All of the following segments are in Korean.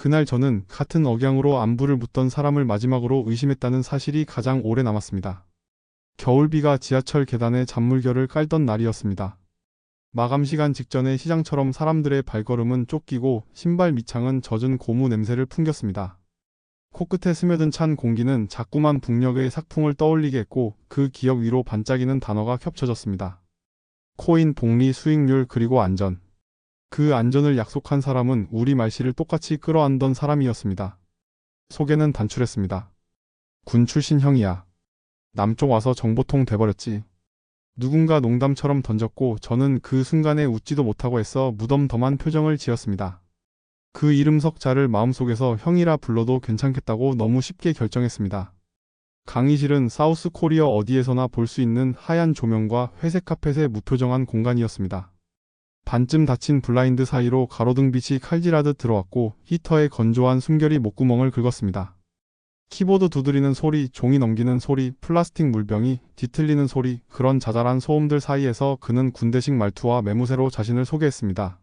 그날 저는 같은 억양으로 안부를 묻던 사람을 마지막으로 의심했다는 사실이 가장 오래 남았습니다. 겨울비가 지하철 계단에 잔물결을 깔던 날이었습니다. 마감 시간 직전에 시장처럼 사람들의 발걸음은 쫓기고 신발 밑창은 젖은 고무 냄새를 풍겼습니다. 코끝에 스며든 찬 공기는 자꾸만 북녘의 삭풍을 떠올리게 했고 그 기억 위로 반짝이는 단어가 겹쳐졌습니다. 코인, 복리, 수익률, 그리고 안전. 그 안전을 약속한 사람은 우리 말씨를 똑같이 끌어안던 사람이었습니다. 소개는 단출했습니다. 군 출신 형이야. 남쪽 와서 정보통 돼버렸지. 누군가 농담처럼 던졌고 저는 그 순간에 웃지도 못하고 애써 무덤덤한 표정을 지었습니다. 그 이름 석자를 마음속에서 형이라 불러도 괜찮겠다고 너무 쉽게 결정했습니다. 강의실은 사우스 코리아 어디에서나 볼 수 있는 하얀 조명과 회색 카펫의 무표정한 공간이었습니다. 반쯤 닫힌 블라인드 사이로 가로등빛이 칼질하듯 들어왔고 히터의 건조한 숨결이 목구멍을 긁었습니다. 키보드 두드리는 소리, 종이 넘기는 소리, 플라스틱 물병이 뒤틀리는 소리, 그런 자잘한 소음들 사이에서 그는 군대식 말투와 매무새로 자신을 소개했습니다.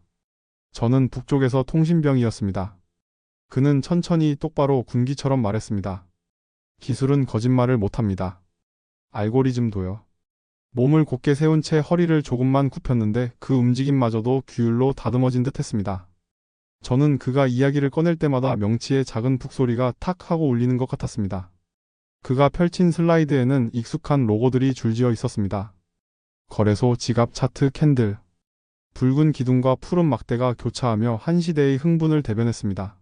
저는 북쪽에서 통신병이었습니다. 그는 천천히 똑바로 군기처럼 말했습니다. 기술은 거짓말을 못합니다. 알고리즘도요. 몸을 곧게 세운 채 허리를 조금만 굽혔는데 그 움직임마저도 규율로 다듬어진 듯 했습니다. 저는 그가 이야기를 꺼낼 때마다 명치의 작은 푹소리가 탁 하고 울리는 것 같았습니다. 그가 펼친 슬라이드에는 익숙한 로고들이 줄지어 있었습니다. 거래소, 지갑, 차트, 캔들. 붉은 기둥과 푸른 막대가 교차하며 한 시대의 흥분을 대변했습니다.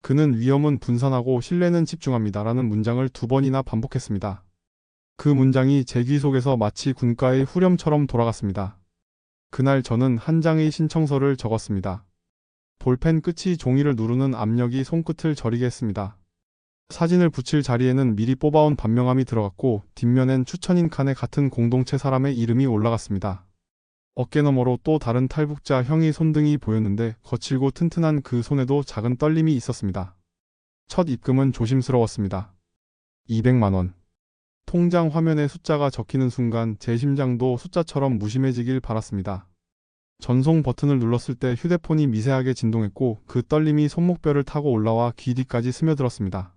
그는 위험은 분산하고 신뢰는 집중합니다라는 문장을 2번이나 반복했습니다. 그 문장이 제 귀 속에서 마치 군가의 후렴처럼 돌아갔습니다. 그날 저는 한 장의 신청서를 적었습니다. 볼펜 끝이 종이를 누르는 압력이 손끝을 저리게 했습니다. 사진을 붙일 자리에는 미리 뽑아온 반명함이 들어갔고 뒷면엔 추천인 칸에 같은 공동체 사람의 이름이 올라갔습니다. 어깨너머로 또 다른 탈북자 형의 손등이 보였는데 거칠고 튼튼한 그 손에도 작은 떨림이 있었습니다. 첫 입금은 조심스러웠습니다. 200만 원. 통장 화면에 숫자가 적히는 순간 제 심장도 숫자처럼 무심해지길 바랐습니다. 전송 버튼을 눌렀을 때 휴대폰이 미세하게 진동했고 그 떨림이 손목뼈를 타고 올라와 귀 뒤까지 스며들었습니다.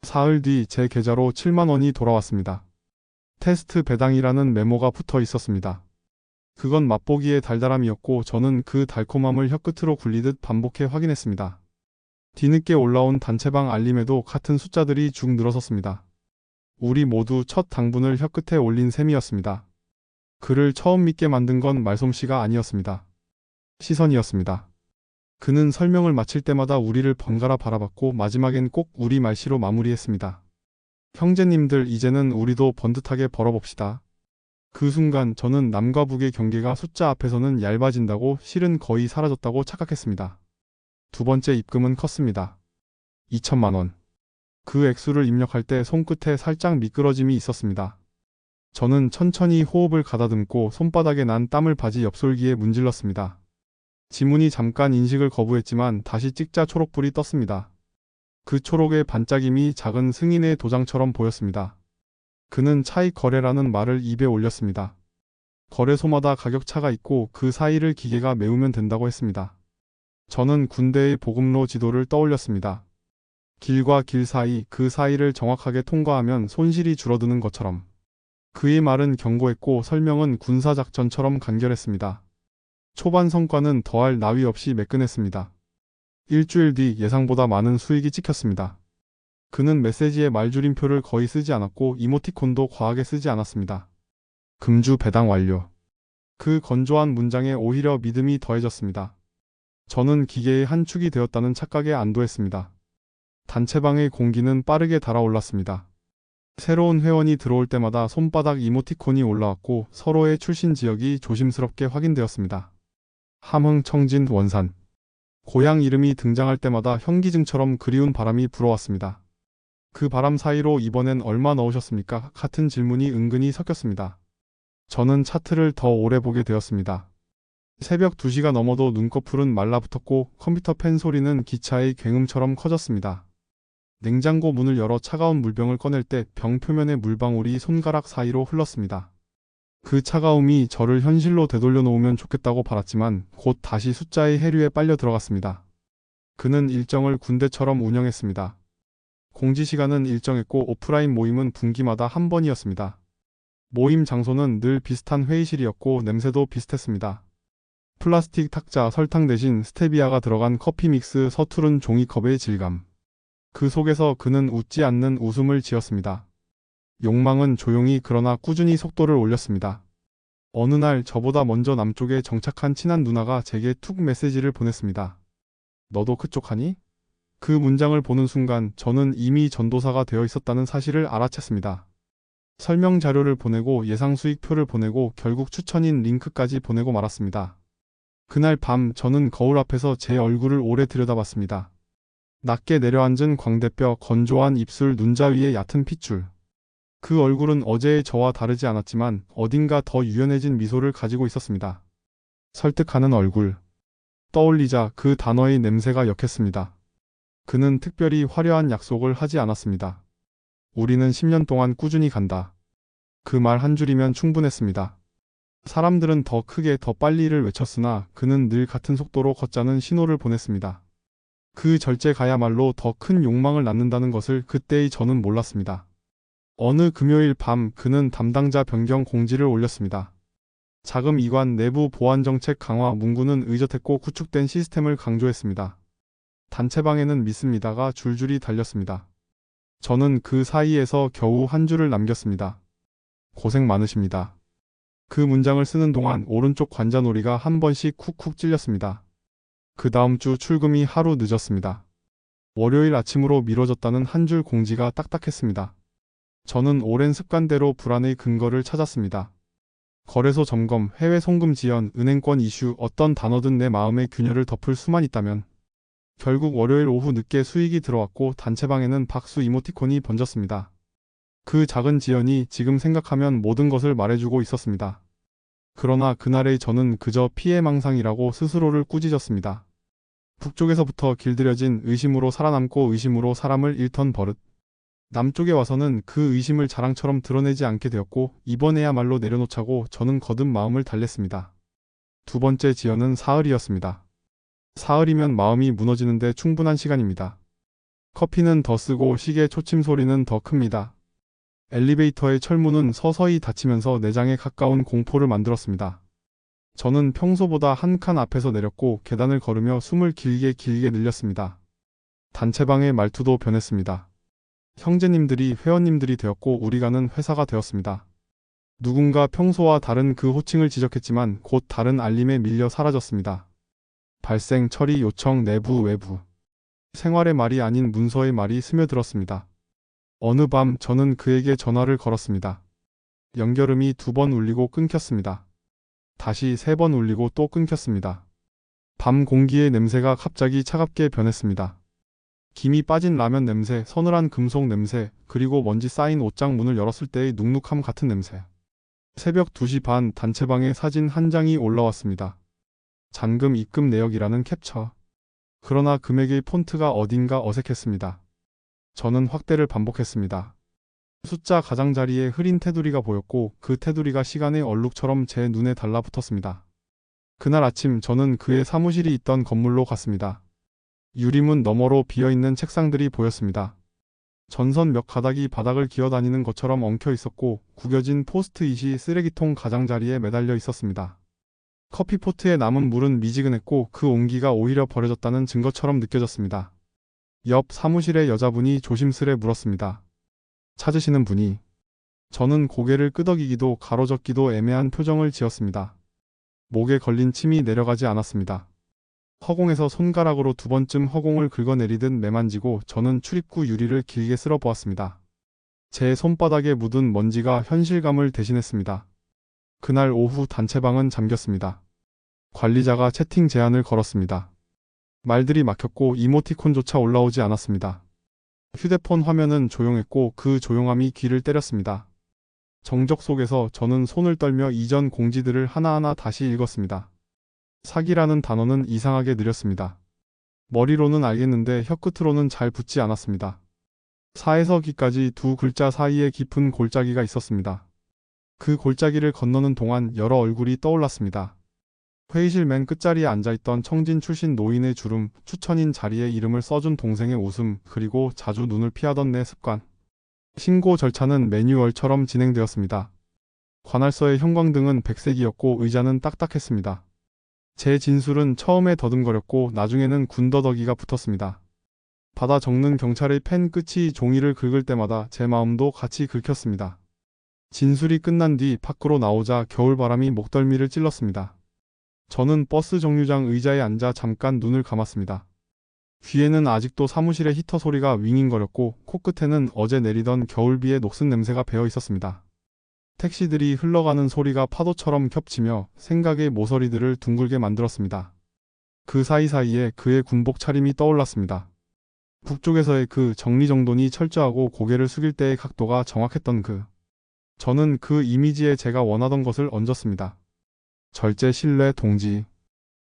사흘 뒤 제 계좌로 7만 원이 돌아왔습니다. 테스트 배당이라는 메모가 붙어 있었습니다. 그건 맛보기의 달달함이었고 저는 그 달콤함을 혀끝으로 굴리듯 반복해 확인했습니다. 뒤늦게 올라온 단체방 알림에도 같은 숫자들이 쭉 늘어섰습니다. 우리 모두 첫 당분을 혀끝에 올린 셈이었습니다. 그를 처음 믿게 만든 건 말솜씨가 아니었습니다. 시선이었습니다. 그는 설명을 마칠 때마다 우리를 번갈아 바라봤고 마지막엔 꼭 우리 말씨로 마무리했습니다. 형제님들, 이제는 우리도 번듯하게 벌어봅시다. 그 순간 저는 남과 북의 경계가 숫자 앞에서는 얇아진다고, 실은 거의 사라졌다고 착각했습니다. 2번째 입금은 컸습니다. 2천만 원. 그 액수를 입력할 때 손끝에 살짝 미끄러짐이 있었습니다. 저는 천천히 호흡을 가다듬고 손바닥에 난 땀을 바지 옆솔기에 문질렀습니다. 지문이 잠깐 인식을 거부했지만 다시 찍자 초록불이 떴습니다. 그 초록의 반짝임이 작은 승인의 도장처럼 보였습니다. 그는 차익 거래라는 말을 입에 올렸습니다. 거래소마다 가격차가 있고 그 사이를 기계가 메우면 된다고 했습니다. 저는 군대의 보급로 지도를 떠올렸습니다. 길과 길 사이, 그 사이를 정확하게 통과하면 손실이 줄어드는 것처럼. 그의 말은 견고했고 설명은 군사작전처럼 간결했습니다. 초반 성과는 더할 나위 없이 매끈했습니다. 일주일 뒤 예상보다 많은 수익이 찍혔습니다. 그는 메시지에 말줄임표를 거의 쓰지 않았고 이모티콘도 과하게 쓰지 않았습니다. 금주 배당 완료. 그 건조한 문장에 오히려 믿음이 더해졌습니다. 저는 기계의 한 축이 되었다는 착각에 안도했습니다. 단체방의 공기는 빠르게 달아올랐습니다. 새로운 회원이 들어올 때마다 손바닥 이모티콘이 올라왔고 서로의 출신 지역이 조심스럽게 확인되었습니다. 함흥, 청진, 원산. 고향 이름이 등장할 때마다 현기증처럼 그리운 바람이 불어왔습니다. 그 바람 사이로 이번엔 얼마 넣으셨습니까? 같은 질문이 은근히 섞였습니다. 저는 차트를 더 오래 보게 되었습니다. 새벽 2시가 넘어도 눈꺼풀은 말라붙었고 컴퓨터 펜 소리는 기차의 굉음처럼 커졌습니다. 냉장고 문을 열어 차가운 물병을 꺼낼 때 병 표면의 물방울이 손가락 사이로 흘렀습니다. 그 차가움이 저를 현실로 되돌려 놓으면 좋겠다고 바랐지만 곧 다시 숫자의 해류에 빨려 들어갔습니다. 그는 일정을 군대처럼 운영했습니다. 공지 시간은 일정했고 오프라인 모임은 분기마다 한 번이었습니다. 모임 장소는 늘 비슷한 회의실이었고 냄새도 비슷했습니다. 플라스틱 탁자, 설탕 대신 스테비아가 들어간 커피 믹스, 서투른 종이컵의 질감. 그 속에서 그는 웃지 않는 웃음을 지었습니다. 욕망은 조용히 그러나 꾸준히 속도를 올렸습니다. 어느 날 저보다 먼저 남쪽에 정착한 친한 누나가 제게 툭 메시지를 보냈습니다. 너도 그쪽 하니? 그 문장을 보는 순간 저는 이미 전도사가 되어 있었다는 사실을 알아챘습니다. 설명 자료를 보내고 예상 수익표를 보내고 결국 추천인 링크까지 보내고 말았습니다. 그날 밤 저는 거울 앞에서 제 얼굴을 오래 들여다봤습니다. 낮게 내려앉은 광대뼈, 건조한 입술, 눈자 위에 얕은 핏줄. 그 얼굴은 어제의 저와 다르지 않았지만 어딘가 더 유연해진 미소를 가지고 있었습니다. 설득하는 얼굴. 떠올리자 그 단어의 냄새가 역했습니다. 그는 특별히 화려한 약속을 하지 않았습니다. 우리는 10년 동안 꾸준히 간다. 그 말 한 줄이면 충분했습니다. 사람들은 더 크게 더 빨리를 외쳤으나 그는 늘 같은 속도로 걷자는 신호를 보냈습니다. 그 절제가야말로 더 큰 욕망을 낳는다는 것을 그때의 저는 몰랐습니다. 어느 금요일 밤 그는 담당자 변경 공지를 올렸습니다. 자금 이관, 내부 보안 정책 강화, 문구는 의젓했고 구축된 시스템을 강조했습니다. 단체방에는 믿습니다가 줄줄이 달렸습니다. 저는 그 사이에서 겨우 한 줄을 남겼습니다. 고생 많으십니다. 그 문장을 쓰는 동안 오른쪽 관자놀이가 한 번씩 쿡쿡 찔렸습니다. 그 다음 주 출금이 하루 늦었습니다. 월요일 아침으로 미뤄졌다는 한 줄 공지가 딱딱했습니다. 저는 오랜 습관대로 불안의 근거를 찾았습니다. 거래소 점검, 해외 송금 지연, 은행권 이슈, 어떤 단어든 내 마음의 균열을 덮을 수만 있다면. 결국 월요일 오후 늦게 수익이 들어왔고 단체방에는 박수 이모티콘이 번졌습니다. 그 작은 지연이 지금 생각하면 모든 것을 말해주고 있었습니다. 그러나 그날의 저는 그저 피해망상이라고 스스로를 꾸짖었습니다. 북쪽에서부터 길들여진 의심으로 살아남고 의심으로 사람을 잃던 버릇. 남쪽에 와서는 그 의심을 자랑처럼 드러내지 않게 되었고 이번에야말로 내려놓자고 저는 거듭 마음을 달랬습니다. 두 번째 지연은 사흘이었습니다. 사흘이면 마음이 무너지는데 충분한 시간입니다. 커피는 더 쓰고 시계 초침 소리는 더 큽니다. 엘리베이터의 철문은 서서히 닫히면서 내장에 가까운 공포를 만들었습니다. 저는 평소보다 한 칸 앞에서 내렸고 계단을 걸으며 숨을 길게 늘렸습니다. 단체방의 말투도 변했습니다. 형제님들이 회원님들이 되었고 우리가는 회사가 되었습니다. 누군가 평소와 다른 그 호칭을 지적했지만 곧 다른 알림에 밀려 사라졌습니다. 발생, 처리, 요청, 내부, 외부. 생활의 말이 아닌 문서의 말이 스며들었습니다. 어느 밤 저는 그에게 전화를 걸었습니다. 연결음이 2번 울리고 끊겼습니다. 다시 3번 울리고 또 끊겼습니다. 밤 공기의 냄새가 갑자기 차갑게 변했습니다. 김이 빠진 라면 냄새, 서늘한 금속 냄새, 그리고 먼지 쌓인 옷장 문을 열었을 때의 눅눅함 같은 냄새. 새벽 2시 반 단체방에 사진 한 장이 올라왔습니다. 잔금 입금 내역이라는 캡처. 그러나 금액의 폰트가 어딘가 어색했습니다. 저는 확대를 반복했습니다. 숫자 가장자리에 흐린 테두리가 보였고 그 테두리가 시간의 얼룩처럼 제 눈에 달라붙었습니다. 그날 아침 저는 그의 사무실이 있던 건물로 갔습니다. 유리문 너머로 비어있는 책상들이 보였습니다. 전선 몇 가닥이 바닥을 기어다니는 것처럼 엉켜 있었고 구겨진 포스트잇이 쓰레기통 가장자리에 매달려 있었습니다. 커피포트에 남은 물은 미지근했고 그 온기가 오히려 버려졌다는 증거처럼 느껴졌습니다. 옆 사무실의 여자분이 조심스레 물었습니다. 찾으시는 분이? 저는 고개를 끄덕이기도 가로젓기도 애매한 표정을 지었습니다. 목에 걸린 침이 내려가지 않았습니다. 허공에서 손가락으로 2번쯤 허공을 긁어내리듯 매만지고 저는 출입구 유리를 길게 쓸어 보았습니다. 제 손바닥에 묻은 먼지가 현실감을 대신했습니다. 그날 오후 단체방은 잠겼습니다. 관리자가 채팅 제한을 걸었습니다. 말들이 막혔고 이모티콘조차 올라오지 않았습니다. 휴대폰 화면은 조용했고 그 조용함이 귀를 때렸습니다. 정적 속에서 저는 손을 떨며 이전 공지들을 하나하나 다시 읽었습니다. 사기라는 단어는 이상하게 느렸습니다. 머리로는 알겠는데 혀끝으로는 잘 붙지 않았습니다. 사에서 기까지 2글자 사이에 깊은 골짜기가 있었습니다. 그 골짜기를 건너는 동안 여러 얼굴이 떠올랐습니다. 회의실 맨 끝자리에 앉아있던 청진 출신 노인의 주름, 추천인 자리에 이름을 써준 동생의 웃음, 그리고 자주 눈을 피하던 내 습관. 신고 절차는 매뉴얼처럼 진행되었습니다. 관할서의 형광등은 백색이었고 의자는 딱딱했습니다. 제 진술은 처음에 더듬거렸고 나중에는 군더더기가 붙었습니다. 받아 적는 경찰의 펜 끝이 종이를 긁을 때마다 제 마음도 같이 긁혔습니다. 진술이 끝난 뒤 밖으로 나오자 겨울바람이 목덜미를 찔렀습니다. 저는 버스 정류장 의자에 앉아 잠깐 눈을 감았습니다. 귀에는 아직도 사무실의 히터 소리가 윙윙거렸고 코끝에는 어제 내리던 겨울비의 녹슨 냄새가 배어 있었습니다. 택시들이 흘러가는 소리가 파도처럼 겹치며 생각의 모서리들을 둥글게 만들었습니다. 그 사이사이에 그의 군복 차림이 떠올랐습니다. 북쪽에서의 그 정리정돈이 철저하고 고개를 숙일 때의 각도가 정확했던 저는 그 이미지에 제가 원하던 것을 얹었습니다. 절제 신뢰 동지.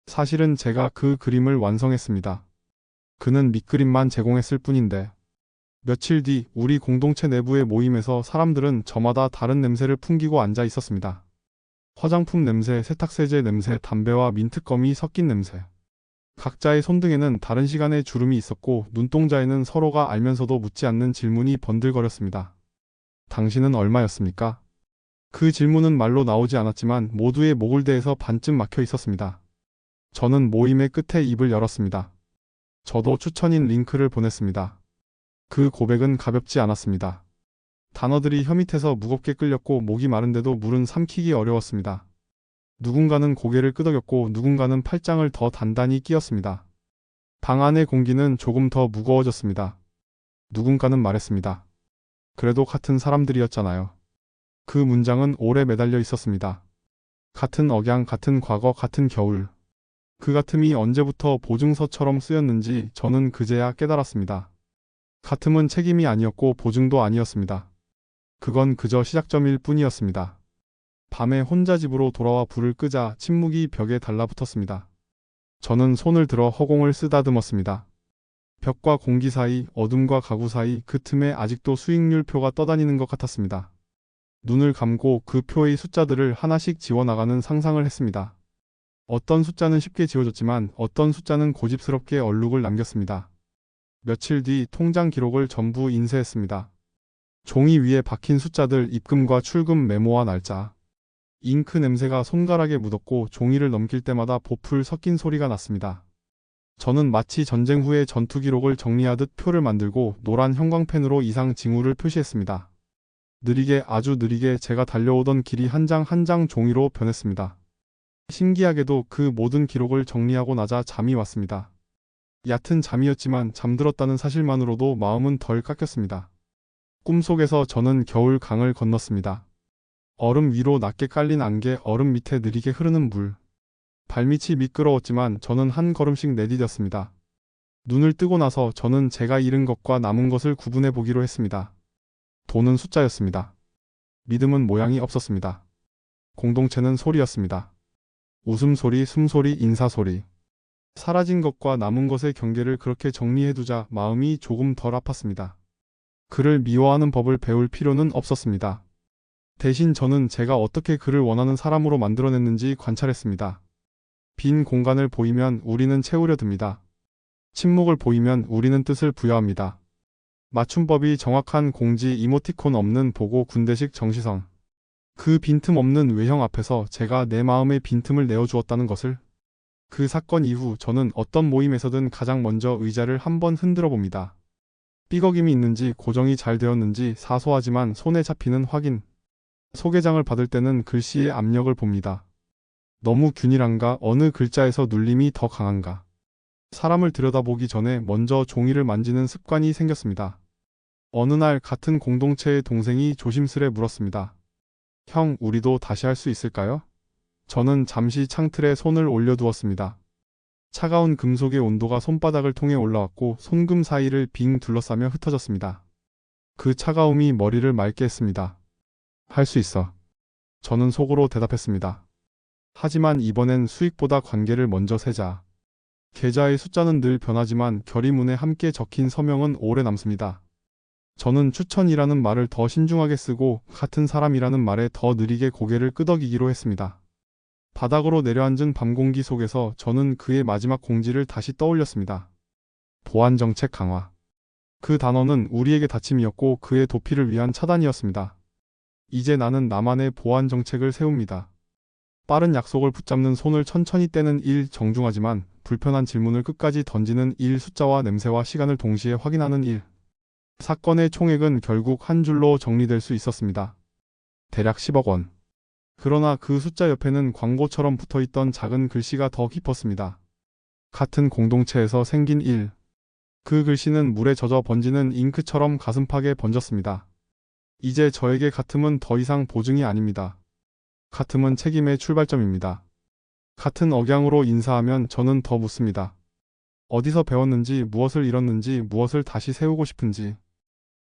사실은 제가 그 그림을 완성했습니다. 그는 밑그림만 제공했을 뿐인데. 며칠 뒤 우리 공동체 내부의 모임에서 사람들은 저마다 다른 냄새를 풍기고 앉아 있었습니다. 화장품 냄새, 세탁세제 냄새, 담배와 민트껌이 섞인 냄새. 각자의 손등에는 다른 시간의 주름이 있었고 눈동자에는 서로가 알면서도 묻지 않는 질문이 번들거렸습니다. 당신은 얼마였습니까? 그 질문은 말로 나오지 않았지만 모두의 목을 대해서 반쯤 막혀 있었습니다. 저는 모임의 끝에 입을 열었습니다. 저도 추천인 링크를 보냈습니다. 그 고백은 가볍지 않았습니다. 단어들이 혀밑에서 무겁게 끌렸고 목이 마른데도 물은 삼키기 어려웠습니다. 누군가는 고개를 끄덕였고 누군가는 팔짱을 더 단단히 끼었습니다. 방 안의 공기는 조금 더 무거워졌습니다. 누군가는 말했습니다. 그래도 같은 사람들이었잖아요. 그 문장은 오래 매달려 있었습니다. 같은 억양, 같은 과거, 같은 겨울. 그 같음이 언제부터 보증서처럼 쓰였는지 저는 그제야 깨달았습니다. 같음은 책임이 아니었고 보증도 아니었습니다. 그건 그저 시작점일 뿐이었습니다. 밤에 혼자 집으로 돌아와 불을 끄자 침묵이 벽에 달라붙었습니다. 저는 손을 들어 허공을 쓰다듬었습니다. 벽과 공기 사이, 어둠과 가구 사이 그 틈에 아직도 수익률 표가 떠다니는 것 같았습니다. 눈을 감고 그 표의 숫자들을 하나씩 지워나가는 상상을 했습니다. 어떤 숫자는 쉽게 지워졌지만 어떤 숫자는 고집스럽게 얼룩을 남겼습니다. 며칠 뒤 통장 기록을 전부 인쇄했습니다. 종이 위에 박힌 숫자들, 입금과 출금 메모와 날짜. 잉크 냄새가 손가락에 묻었고 종이를 넘길 때마다 보풀 섞인 소리가 났습니다. 저는 마치 전쟁 후의 전투 기록을 정리하듯 표를 만들고 노란 형광펜으로 이상 징후를 표시했습니다. 느리게, 아주 느리게 제가 달려오던 길이 한 장 한 장 종이로 변했습니다. 신기하게도 그 모든 기록을 정리하고 나자 잠이 왔습니다. 얕은 잠이었지만 잠들었다는 사실만으로도 마음은 덜 깎였습니다. 꿈속에서 저는 겨울 강을 건넜습니다. 얼음 위로 낮게 깔린 안개, 얼음 밑에 느리게 흐르는 물. 발밑이 미끄러웠지만 저는 한 걸음씩 내디뎠습니다. 눈을 뜨고 나서 저는 제가 잃은 것과 남은 것을 구분해 보기로 했습니다. 돈은 숫자였습니다. 믿음은 모양이 없었습니다. 공동체는 소리였습니다. 웃음소리, 숨소리, 인사소리. 사라진 것과 남은 것의 경계를 그렇게 정리해두자 마음이 조금 덜 아팠습니다. 그를 미워하는 법을 배울 필요는 없었습니다. 대신 저는 제가 어떻게 그를 원하는 사람으로 만들어냈는지 관찰했습니다. 빈 공간을 보이면 우리는 채우려 듭니다. 침묵을 보이면 우리는 뜻을 부여합니다. 맞춤법이 정확한 공지, 이모티콘 없는 보고, 군대식 정시성. 그 빈틈 없는 외형 앞에서 제가 내 마음의 빈틈을 내어주었다는 것을. 그 사건 이후 저는 어떤 모임에서든 가장 먼저 의자를 한번 흔들어 봅니다. 삐걱임이 있는지, 고정이 잘 되었는지 사소하지만 손에 잡히는 확인. 소개장을 받을 때는 글씨의 압력을 봅니다. 너무 균일한가, 어느 글자에서 눌림이 더 강한가. 사람을 들여다보기 전에 먼저 종이를 만지는 습관이 생겼습니다. 어느 날 같은 공동체의 동생이 조심스레 물었습니다. 형, 우리도 다시 할 수 있을까요? 저는 잠시 창틀에 손을 올려두었습니다. 차가운 금속의 온도가 손바닥을 통해 올라왔고 손금 사이를 빙 둘러싸며 흩어졌습니다. 그 차가움이 머리를 맑게 했습니다. 할 수 있어. 저는 속으로 대답했습니다. 하지만 이번엔 수익보다 관계를 먼저 세자. 계좌의 숫자는 늘 변하지만 결의문에 함께 적힌 서명은 오래 남습니다. 저는 추천이라는 말을 더 신중하게 쓰고 같은 사람이라는 말에 더 느리게 고개를 끄덕이기로 했습니다. 바닥으로 내려앉은 밤 공기 속에서 저는 그의 마지막 공지를 다시 떠올렸습니다. 보안 정책 강화. 그 단어는 우리에게 다짐이었고 그의 도피를 위한 차단이었습니다. 이제 나는 나만의 보안 정책을 세웁니다. 빠른 약속을 붙잡는 손을 천천히 떼는 일, 정중하지만 불편한 질문을 끝까지 던지는 일, 숫자와 냄새와 시간을 동시에 확인하는 일. 사건의 총액은 결국 한 줄로 정리될 수 있었습니다. 대략 10억 원. 그러나 그 숫자 옆에는 광고처럼 붙어있던 작은 글씨가 더 깊었습니다. 같은 공동체에서 생긴 일. 그 글씨는 물에 젖어 번지는 잉크처럼 가슴팍에 번졌습니다. 이제 저에게 같음은 더 이상 보증이 아닙니다. 같음은 책임의 출발점입니다. 같은 억양으로 인사하면 저는 더 묻습니다. 어디서 배웠는지, 무엇을 잃었는지, 무엇을 다시 세우고 싶은지.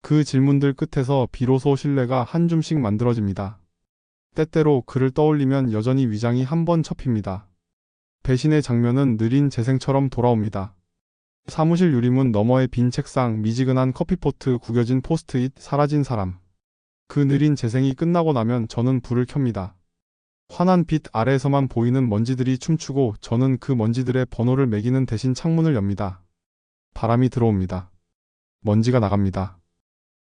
그 질문들 끝에서 비로소 신뢰가 한 줌씩 만들어집니다. 때때로 그를 떠올리면 여전히 위장이 한 번 접힙니다. 배신의 장면은 느린 재생처럼 돌아옵니다. 사무실 유리문 너머의 빈 책상, 미지근한 커피포트, 구겨진 포스트잇, 사라진 사람. 그 느린 재생이 끝나고 나면 저는 불을 켭니다. 환한 빛 아래에서만 보이는 먼지들이 춤추고 저는 그 먼지들의 번호를 매기는 대신 창문을 엽니다. 바람이 들어옵니다. 먼지가 나갑니다.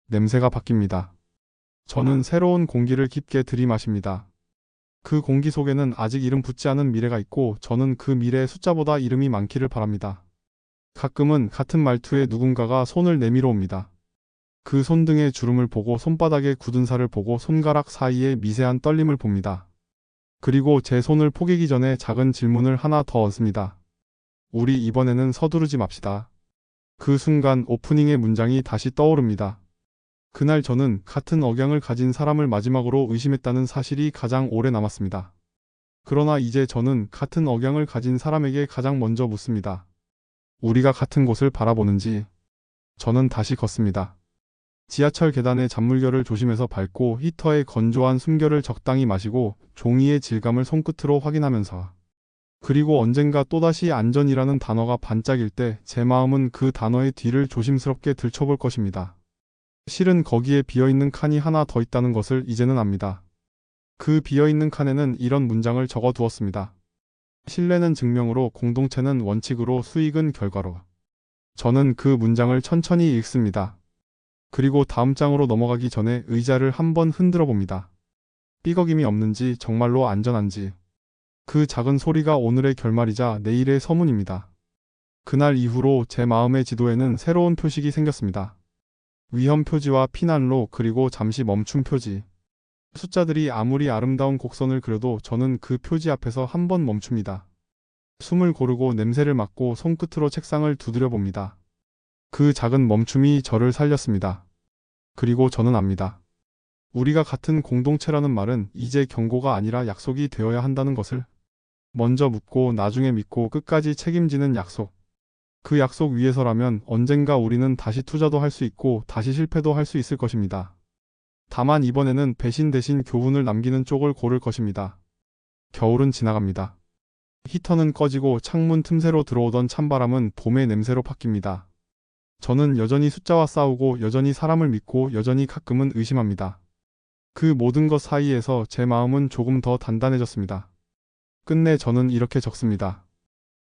냄새가 바뀝니다. 저는 새로운 공기를 깊게 들이마십니다. 그 공기 속에는 아직 이름 붙지 않은 미래가 있고 저는 그 미래의 숫자보다 이름이 많기를 바랍니다. 가끔은 같은 말투에 누군가가 손을 내밀어 옵니다. 그 손등의 주름을 보고 손바닥의 굳은 살을 보고 손가락 사이의 미세한 떨림을 봅니다. 그리고 제 손을 포개기 전에 작은 질문을 하나 더 얹습니다. 우리 이번에는 서두르지 맙시다. 그 순간 오프닝의 문장이 다시 떠오릅니다. 그날 저는 같은 억양을 가진 사람을 마지막으로 의심했다는 사실이 가장 오래 남았습니다. 그러나 이제 저는 같은 억양을 가진 사람에게 가장 먼저 묻습니다. 우리가 같은 곳을 바라보는지. 저는 다시 걷습니다. 지하철 계단의 잔물결을 조심해서 밟고 히터의 건조한 숨결을 적당히 마시고 종이의 질감을 손끝으로 확인하면서 그리고 언젠가 또다시 안전이라는 단어가 반짝일 때 제 마음은 그 단어의 뒤를 조심스럽게 들춰볼 것입니다. 실은 거기에 비어있는 칸이 하나 더 있다는 것을 이제는 압니다. 그 비어있는 칸에는 이런 문장을 적어 두었습니다. 신뢰는 증명으로, 공동체는 원칙으로, 수익은 결과로. 저는 그 문장을 천천히 읽습니다. 그리고 다음 장으로 넘어가기 전에 의자를 한번 흔들어 봅니다. 삐걱임이 없는지, 정말로 안전한지. 그 작은 소리가 오늘의 결말이자 내일의 서문입니다. 그날 이후로 제 마음의 지도에는 새로운 표식이 생겼습니다. 위험 표지와 피난로, 그리고 잠시 멈춤 표지. 숫자들이 아무리 아름다운 곡선을 그려도 저는 그 표지 앞에서 한 번 멈춥니다. 숨을 고르고 냄새를 맡고 손끝으로 책상을 두드려 봅니다. 그 작은 멈춤이 저를 살렸습니다. 그리고 저는 압니다. 우리가 같은 공동체라는 말은 이제 경고가 아니라 약속이 되어야 한다는 것을. 먼저 묻고 나중에 믿고 끝까지 책임지는 약속. 그 약속 위에서라면 언젠가 우리는 다시 투자도 할 수 있고 다시 실패도 할 수 있을 것입니다. 다만 이번에는 배신 대신 교훈을 남기는 쪽을 고를 것입니다. 겨울은 지나갑니다. 히터는 꺼지고 창문 틈새로 들어오던 찬바람은 봄의 냄새로 바뀝니다. 저는 여전히 숫자와 싸우고 여전히 사람을 믿고 여전히 가끔은 의심합니다. 그 모든 것 사이에서 제 마음은 조금 더 단단해졌습니다. 끝내 저는 이렇게 적습니다.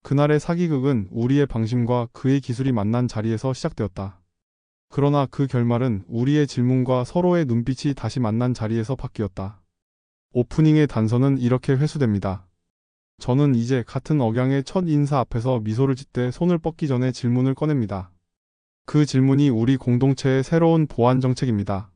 그날의 사기극은 우리의 방심과 그의 기술이 만난 자리에서 시작되었다. 그러나 그 결말은 우리의 질문과 서로의 눈빛이 다시 만난 자리에서 바뀌었다. 오프닝의 단서는 이렇게 회수됩니다. 저는 이제 같은 억양의 첫 인사 앞에서 미소를 짓되 손을 뻗기 전에 질문을 꺼냅니다. 그 질문이 우리 공동체의 새로운 보안 정책입니다.